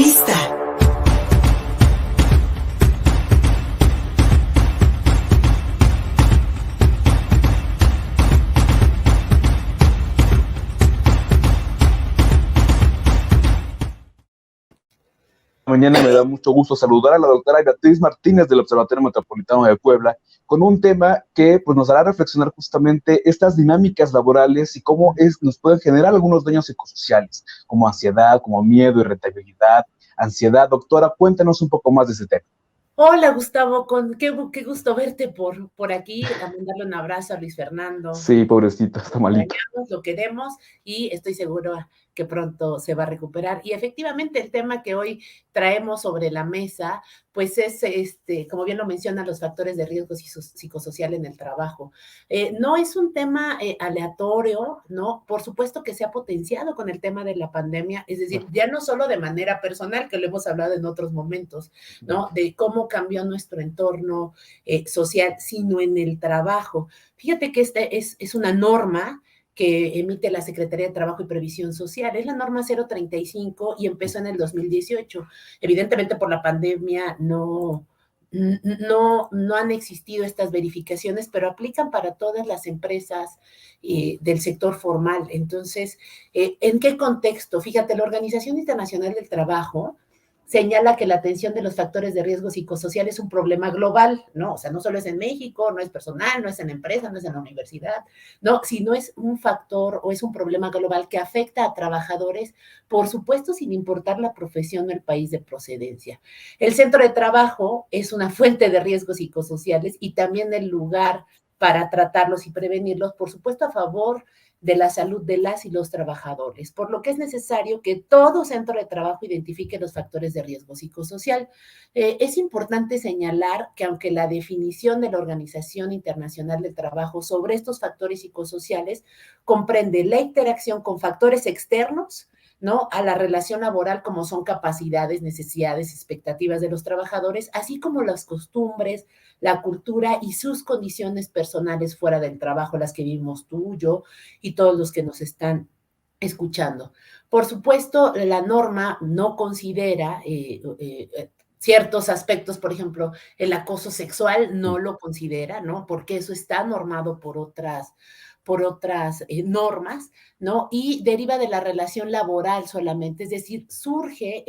Entrevista. Mañana me da mucho gusto saludar a la doctora Beatriz Martínez del Observatorio Metropolitano de Puebla con un tema que pues, nos hará reflexionar justamente estas dinámicas laborales y cómo nos pueden generar algunos daños psicosociales, como ansiedad, como miedo, irritabilidad, ansiedad. Doctora, cuéntanos un poco más de ese tema. Hola Gustavo, qué gusto verte por aquí, a mandarle un abrazo a Luis Fernando. Sí, pobrecito, está malito. Lo queremos y estoy seguro que pronto se va a recuperar. Y efectivamente el tema que hoy traemos sobre la mesa, pues es, como bien lo mencionan, los factores de riesgo psicosocial en el trabajo. No es un tema aleatorio, ¿no? Por supuesto que se ha potenciado con el tema de la pandemia, es decir, ya no solo de manera personal, que lo hemos hablado en otros momentos, ¿no? De cómo cambió nuestro entorno social, sino en el trabajo. Fíjate que esta es una norma que emite la Secretaría de Trabajo y Previsión Social. Es la norma 035 y empezó en el 2018. Evidentemente por la pandemia no han existido estas verificaciones, pero aplican para todas las empresas del sector formal. Entonces, ¿en qué contexto? Fíjate, la Organización Internacional del Trabajo señala que la atención de los factores de riesgo psicosocial es un problema global, ¿no? O sea, no solo es en México, no es personal, no es en la empresa, no es en la universidad, no, sino es un factor o es un problema global que afecta a trabajadores, por supuesto, sin importar la profesión o el país de procedencia. El centro de trabajo es una fuente de riesgos psicosociales y también el lugar para tratarlos y prevenirlos, por supuesto, a favor de la salud de las y los trabajadores, por lo que es necesario que todo centro de trabajo identifique los factores de riesgo psicosocial. Es importante señalar que aunque la definición de la Organización Internacional del Trabajo sobre estos factores psicosociales comprende la interacción con factores externos, ¿no? A la relación laboral, como son capacidades, necesidades, expectativas de los trabajadores, así como las costumbres, la cultura y sus condiciones personales fuera del trabajo, las que vivimos tú, yo y todos los que nos están escuchando. Por supuesto, la norma no considera ciertos aspectos, por ejemplo, el acoso sexual no lo considera, ¿no? Porque eso está normado por otras normas, ¿no? Y deriva de la relación laboral solamente, es decir, surge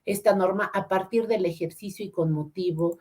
esta norma a partir del ejercicio y con motivo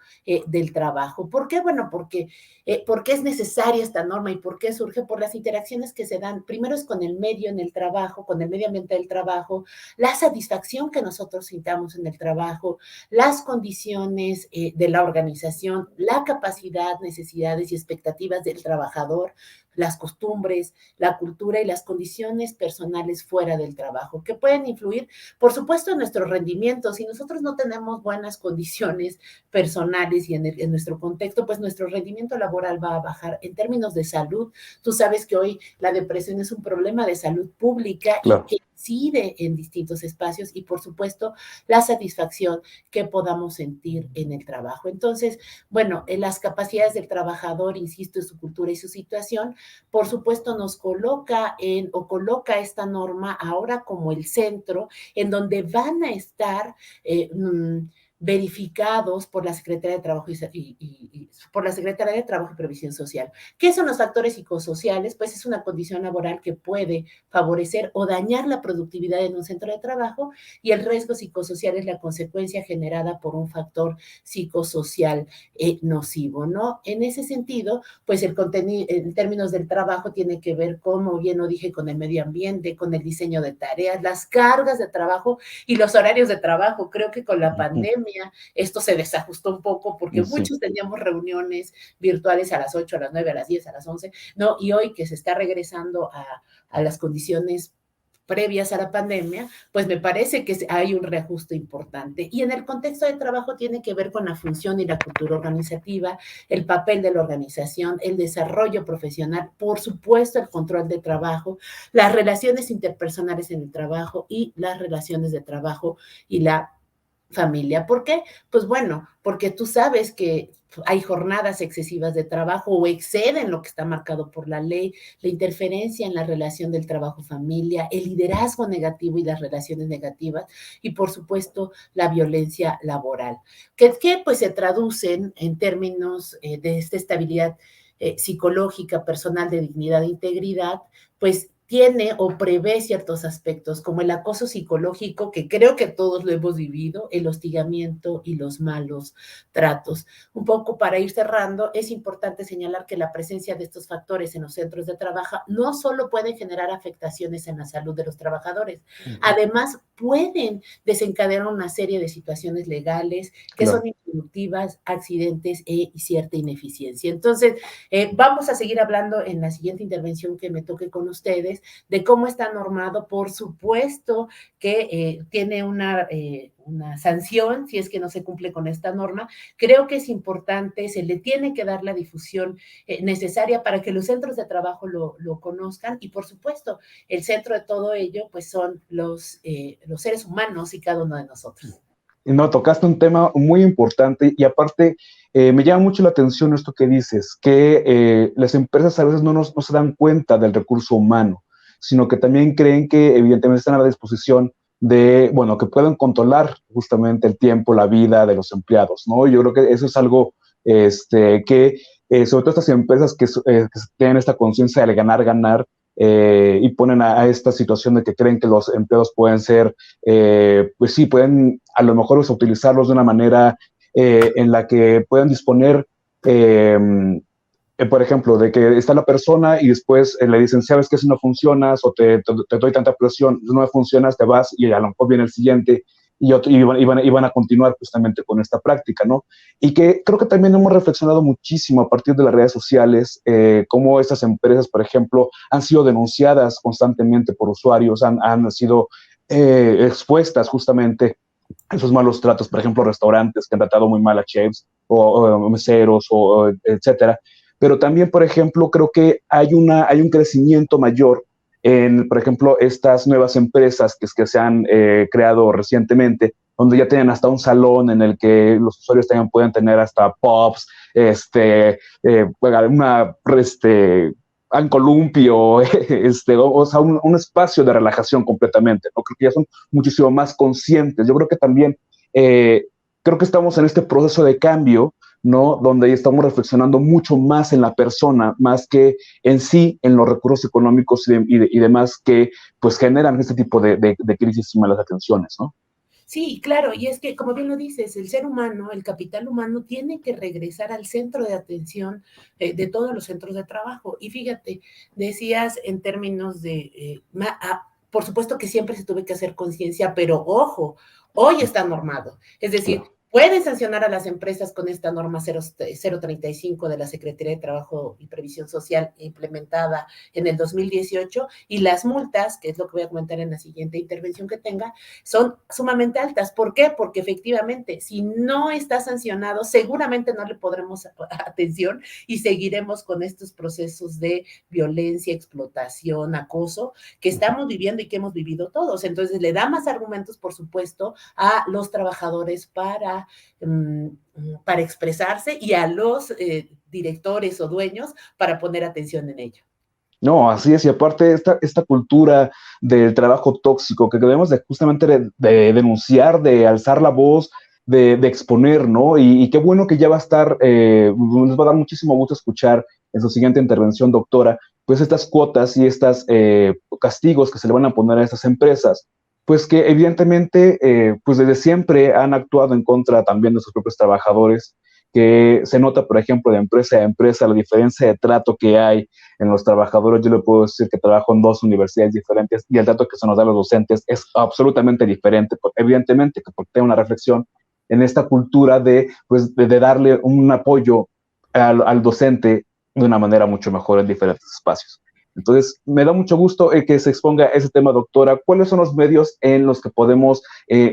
del trabajo. ¿Por qué? Bueno, porque es necesaria esta norma y por qué surge por las interacciones que se dan. Primero es con el medio en el trabajo, con el medio ambiente del trabajo, la satisfacción que nosotros sintamos en el trabajo, las condiciones de la organización, la capacidad, necesidades y expectativas del trabajador, las costumbres, la cultura y las condiciones personales fuera del trabajo, que pueden influir, por supuesto, en nuestro rendimiento. Si nosotros no tenemos buenas condiciones personales y en nuestro contexto, pues nuestro rendimiento laboral va a bajar. En términos de salud, tú sabes que hoy la depresión es un problema de salud pública Claro. y que incide en distintos espacios y, por supuesto, la satisfacción que podamos sentir en el trabajo. Entonces, bueno, las capacidades del trabajador, insisto, en su cultura y su situación, por supuesto, nos coloca coloca esta norma ahora como el centro en donde van a estar verificados por la Secretaría de Trabajo y por la Secretaría de Trabajo y Previsión Social. ¿Qué son los factores psicosociales? Pues es una condición laboral que puede favorecer o dañar la productividad en un centro de trabajo y el riesgo psicosocial es la consecuencia generada por un factor psicosocial nocivo, ¿no? En ese sentido, pues el contenido en términos del trabajo tiene que ver, como bien lo dije, con el medio ambiente, con el diseño de tareas, las cargas de trabajo y los horarios de trabajo. Creo que con la pandemia esto se desajustó un poco porque muchos teníamos reuniones virtuales a las 8, a las 9, a las 10, a las 11, ¿no? Y hoy que se está regresando a las condiciones previas a la pandemia, pues me parece que hay un reajuste importante. Y en el contexto de trabajo tiene que ver con la función y la cultura organizativa, el papel de la organización, el desarrollo profesional, por supuesto el control de trabajo, las relaciones interpersonales en el trabajo y las relaciones de trabajo y la familia. ¿Por qué? Pues bueno, porque tú sabes que hay jornadas excesivas de trabajo o exceden lo que está marcado por la ley, la interferencia en la relación del trabajo-familia, el liderazgo negativo y las relaciones negativas y, por supuesto, la violencia laboral, que pues se traducen en términos de esta estabilidad psicológica, personal, de dignidad e integridad, pues tiene o prevé ciertos aspectos como el acoso psicológico, que creo que todos lo hemos vivido, el hostigamiento y los malos tratos. Un poco para ir cerrando, es importante señalar que la presencia de estos factores en los centros de trabajo no solo pueden generar afectaciones en la salud de los trabajadores, además pueden desencadenar una serie de situaciones legales que Claro. son improductivas, accidentes y cierta ineficiencia. Entonces, vamos a seguir hablando en la siguiente intervención que me toque con ustedes de cómo está normado. Por supuesto que tiene una sanción si es que no se cumple con esta norma. Creo que es importante, se le tiene que dar la difusión necesaria para que los centros de trabajo lo conozcan y, por supuesto, el centro de todo ello pues son los seres humanos y cada uno de nosotros. No, tocaste un tema muy importante y aparte me llama mucho la atención esto que dices, que las empresas a veces no se dan cuenta del recurso humano, sino que también creen que evidentemente están a la disposición de, bueno, que pueden controlar justamente el tiempo, la vida de los empleados, ¿no? Yo creo que eso es algo que, sobre todo estas empresas que tienen esta conciencia de ganar, y ponen a esta situación de que creen que los empleados pueden ser, pues sí, pueden a lo mejor utilizarlos de una manera en la que puedan disponer, por ejemplo, de que está la persona y después le dicen, sabes que si no funcionas o te doy tanta presión, no funcionas, te vas y a lo mejor viene el siguiente y van a continuar justamente con esta práctica, ¿no? Y que creo que también hemos reflexionado muchísimo a partir de las redes sociales, cómo estas empresas, por ejemplo, han sido denunciadas constantemente por usuarios, han sido expuestas justamente a esos malos tratos, por ejemplo, restaurantes que han tratado muy mal a chefs o meseros, etcétera. Pero también, por ejemplo, creo que hay un crecimiento mayor en, por ejemplo, estas nuevas empresas que se han creado recientemente, donde ya tienen hasta un salón en el que los usuarios también pueden tener hasta pops, un columpio, o sea, un espacio de relajación completamente, ¿no? Creo que ya son muchísimo más conscientes. Yo creo que también, creo que estamos en este proceso de cambio, ¿no? Donde estamos reflexionando mucho más en la persona, más que en sí, en los recursos económicos y demás que pues generan este tipo de crisis y malas atenciones, ¿no? Sí, claro, y es que, como bien lo dices, el ser humano, el capital humano, tiene que regresar al centro de atención de todos los centros de trabajo. Y fíjate, decías en términos de, por supuesto que siempre se tuvo que hacer conciencia, pero ojo, hoy está normado. Es decir, Claro. pueden sancionar a las empresas con esta norma 035 de la Secretaría de Trabajo y Previsión Social implementada en el 2018 y las multas, que es lo que voy a comentar en la siguiente intervención que tenga, son sumamente altas. ¿Por qué? Porque efectivamente, si no está sancionado, seguramente no le podremos atención y seguiremos con estos procesos de violencia, explotación, acoso que estamos viviendo y que hemos vivido todos. Entonces, le da más argumentos, por supuesto, a los trabajadores para expresarse y a los directores o dueños para poner atención en ello. No, así es, y aparte esta cultura del trabajo tóxico que debemos de justamente de denunciar, de alzar la voz, de exponer, ¿no? Y qué bueno que ya va a estar, nos va a dar muchísimo gusto escuchar en su siguiente intervención, doctora, pues estas cuotas y estos castigos que se le van a poner a estas empresas, pues que evidentemente, pues desde siempre han actuado en contra también de sus propios trabajadores, que se nota, por ejemplo, de empresa a empresa la diferencia de trato que hay en los trabajadores. Yo le puedo decir que trabajo en dos universidades diferentes y el trato que se nos da a los docentes es absolutamente diferente, evidentemente, que porque tengo una reflexión en esta cultura pues, de darle un apoyo al docente de una manera mucho mejor en diferentes espacios. Entonces, me da mucho gusto que se exponga ese tema, doctora. ¿Cuáles son los medios en los que podemos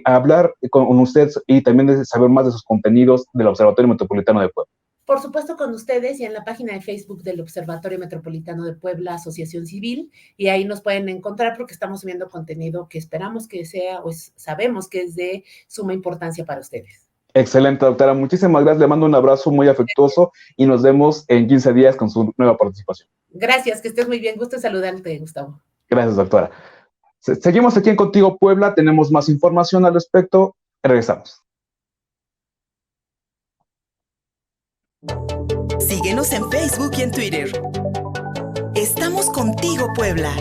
hablar con usted y también saber más de sus contenidos del Observatorio Metropolitano de Puebla? por supuesto, con ustedes y en la página de Facebook del Observatorio Metropolitano de Puebla, Asociación Civil, y ahí nos pueden encontrar porque estamos subiendo contenido que esperamos que sea, o sabemos que es de suma importancia para ustedes. Excelente, doctora. Muchísimas gracias. Le mando un abrazo muy afectuoso y nos vemos en 15 días con su nueva participación. Gracias, que estés muy bien. Gusto saludarte, Gustavo. Gracias, doctora. Seguimos aquí en Contigo Puebla. Tenemos más información al respecto. Regresamos. Síguenos en Facebook y en Twitter. Estamos Contigo Puebla.